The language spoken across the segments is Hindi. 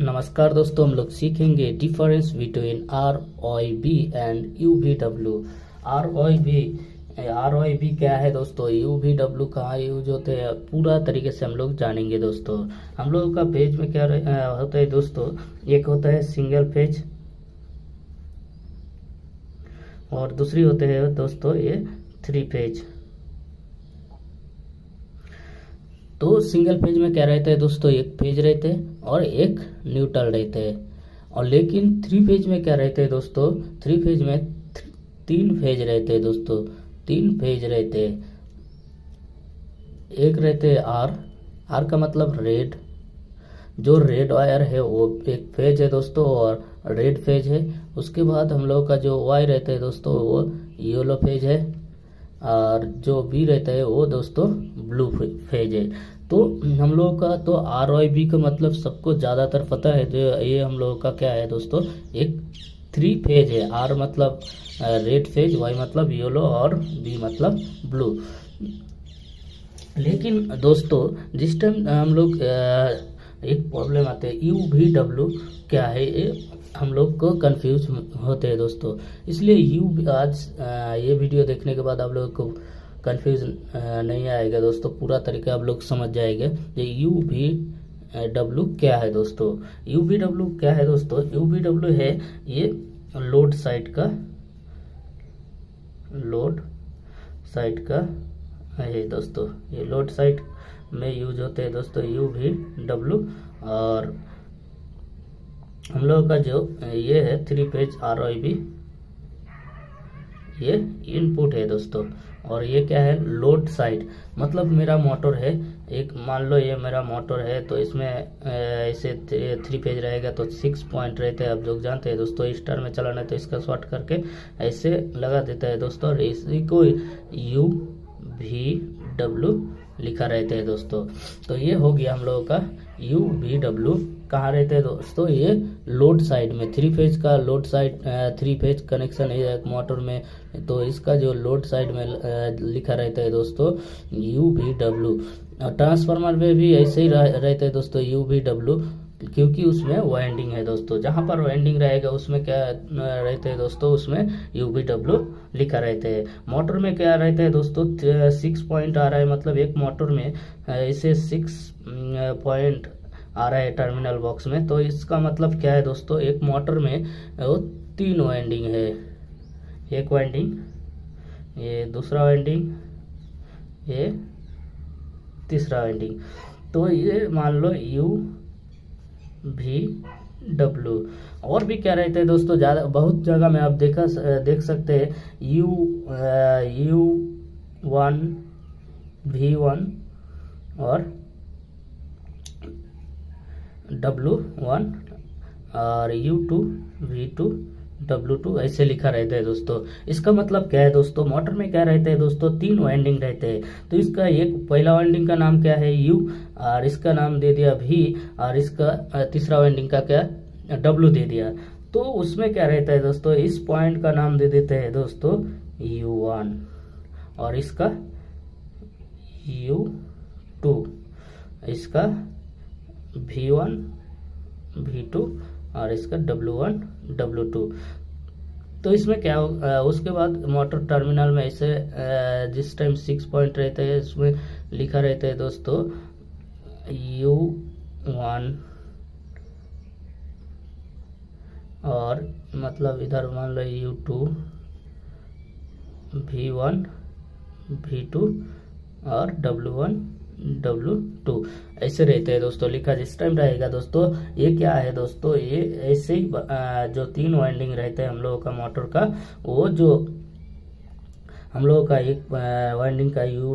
नमस्कार दोस्तों, हम लोग सीखेंगे difference between ROIB and UVW। ROIB क्या है दोस्तों, UVW कहाँ यूज होते हैं, पूरा तरीके से हम लोग जानेंगे दोस्तों। हम लोगों का पेज में क्या होता है दोस्तों, एक होता है सिंगल पेज और दूसरी होते हैं दोस्तों ये 3 पेज। तो सिंगल पेज में क्या रहता है दोस्तों, एक पेज रहते हैं और एक न्यूट्रल रहते हैं। और लेकिन 3 पेज में क्या रहते हैं दोस्तों, 3 पेज में 3 पेज रहते हैं दोस्तों, 3 पेज रहते हैं। एक रहते हैं आर का मतलब रेड, जो रेड वायर है वो एक पेज है दोस्तों और रेड पेज है। उसके बाद हम लोग का जो वाई रहता है दोस्तों वो येलो पेज है और जो बी रहता है वो दोस्तों ब्लू पेज है। तो हम लोगों का तो ROIB का मतलब सबको ज़्यादातर पता है। जो ये हम लोगों का क्या है दोस्तों, एक 3 पेज है। R मतलब रेड पेज, Y मतलब येलो और B मतलब ब्लू। लेकिन दोस्तों जिस टाइम हम लोग एक प्रॉब्लम आते हैं UVW क्या है, ये हम लोग को कंफ्यूज होते हैं दोस्तों। इसलिए आज ये वीडियो देखने के बाद आप लोगों को कंफ्यूज नहीं आएगा दोस्तों, पूरा तरीका आप लोग समझ जाएंगे। ये UVW क्या है दोस्तों। UVW क्या है दोस्तों, UVW है ये लोड साइड का है दोस्तों। ये लोड साइड में यूज होते हैं दोस्तों UVW। और हम लोगों का जो ये है 3 पेज ROIB, ये इनपुट है दोस्तों। और ये क्या है, लोड साइड मतलब मेरा मोटर है एक, मान लो ये मेरा मोटर है तो इसमें ऐसे 3 पेज रहेगा तो 6 पॉइंट रहते हैं। आप लोग जानते हैं दोस्तों, स्टार में चलाना है तो इसका शॉर्ट करके ऐसे लगा देता है दोस्तों और इसी को UVW लिखा रहता है दोस्तों। तो ये हो गया हम लोगों का UVW। कहाँ रहते हैं दोस्तों, ये लोड साइड में 3 फेज का लोड साइड 3 फेज कनेक्शन है एक मोटर में, तो इसका जो लोड साइड में लिखा रहता है दोस्तों UVW। और ट्रांसफार्मर में भी ऐसे ही रहते हैं दोस्तों UVW, क्योंकि उसमें वाइंडिंग है दोस्तों। जहाँ पर वाइंडिंग रहेगा उसमें क्या रहते हैं दोस्तों, उसमें UVW लिखा रहता है। मोटर में क्या रहता है दोस्तों, 6 पॉइंट आ रहा है, मतलब एक मोटर में इसे 6 पॉइंट आ रहा है टर्मिनल बॉक्स में। तो इसका मतलब क्या है दोस्तों, एक मोटर में वो 3 वाइंडिंग है, एक वाइंडिंग, ये दूसरा वाइंडिंग, ये तीसरा वाइंडिंग। तो ये मान लो UVW। और भी क्या रहते हैं दोस्तों, ज़्यादा बहुत जगह में आप देख सकते हैं U1 V1 और W1 और U2 V2 W2 ऐसे लिखा रहता है दोस्तों। इसका मतलब क्या है दोस्तों, मोटर में क्या रहता है दोस्तों, 3 वाइंडिंग रहते हैं। तो इसका एक पहला वाइंडिंग का नाम क्या है U, और इसका नाम दे दिया V, और इसका तीसरा वाइंडिंग का क्या W दे दिया। तो उसमें क्या रहता है दोस्तों, इस पॉइंट का नाम दे देते हैं दोस्तों U1 और इसका U2, इसका V1 V2 और इसका W1 W2। तो इसमें क्या उसके बाद मोटर टर्मिनल में ऐसे जिस टाइम 6 पॉइंट रहते हैं इसमें लिखा रहता है दोस्तों U1, और मतलब इधर मान लो U2 V1 V2 और W1 W2 ऐसे रहते हैं दोस्तों। लिखा जिस टाइम रहेगा दोस्तों, ये क्या है दोस्तों, ये ऐसे ही जो 3 वाइंडिंग रहते हैं हम लोगों का मोटर का, वो जो हम लोगों का एक वाइंडिंग का U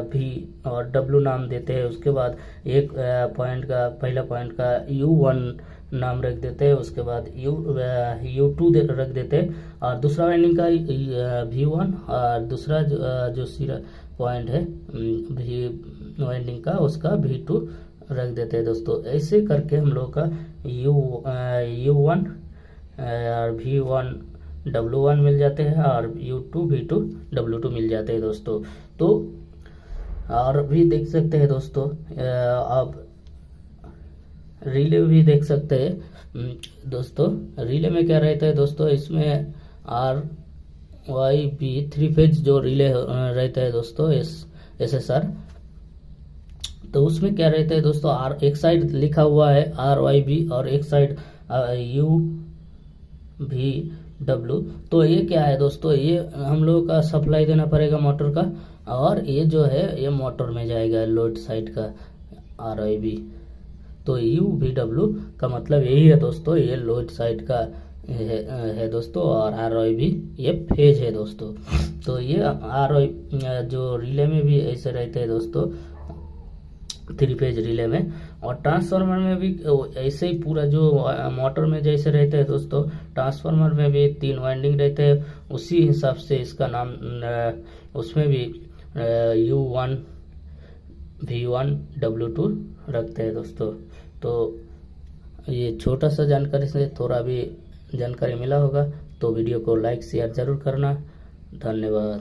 V और W नाम देते हैं। उसके बाद एक पॉइंट का, पहला पॉइंट का U1 नाम रख देते हैं, उसके बाद U2 रख देते हैं, और दूसरा वाइंडिंग का V1 और दूसरा जो सिरा पॉइंट है वाइंडिंग का उसका V2 रख देते हैं दोस्तों। ऐसे करके हम लोग का U1 और V1 W1 मिल जाते हैं और U2 V2 W2 मिल जाते हैं दोस्तों। तो और भी देख सकते हैं दोस्तों, आप रिले भी देख सकते हैं दोस्तों। रिले में क्या रहता है दोस्तों, इसमें RYB 3 फेज जो रिले रहता है दोस्तों, SSR, तो उसमें क्या रहता है दोस्तों, एक साइड लिखा हुआ है RYB और एक साइड UVW। तो ये क्या है दोस्तों, ये हम लोगों का सप्लाई देना पड़ेगा मोटर का, और ये जो है ये मोटर में जाएगा लोड साइड का RYB। तो UVW का मतलब यही है दोस्तों, ये लोड साइड का है दोस्तों, और RYB ये फेज है दोस्तों। तो ये RYB जो रिले में भी ऐसे रहते हैं दोस्तों, 3 फेज रिले में, और ट्रांसफार्मर में भी ऐसे ही पूरा जो मोटर में जैसे रहते हैं दोस्तों, ट्रांसफार्मर में भी 3 वाइंडिंग रहते हैं, उसी हिसाब से इसका नाम उसमें भी U1 V1 W2 रखते हैं दोस्तों। तो ये छोटा सा जानकारी से थोड़ा भी जानकारी मिला होगा, तो वीडियो को लाइक शेयर जरूर करना। धन्यवाद।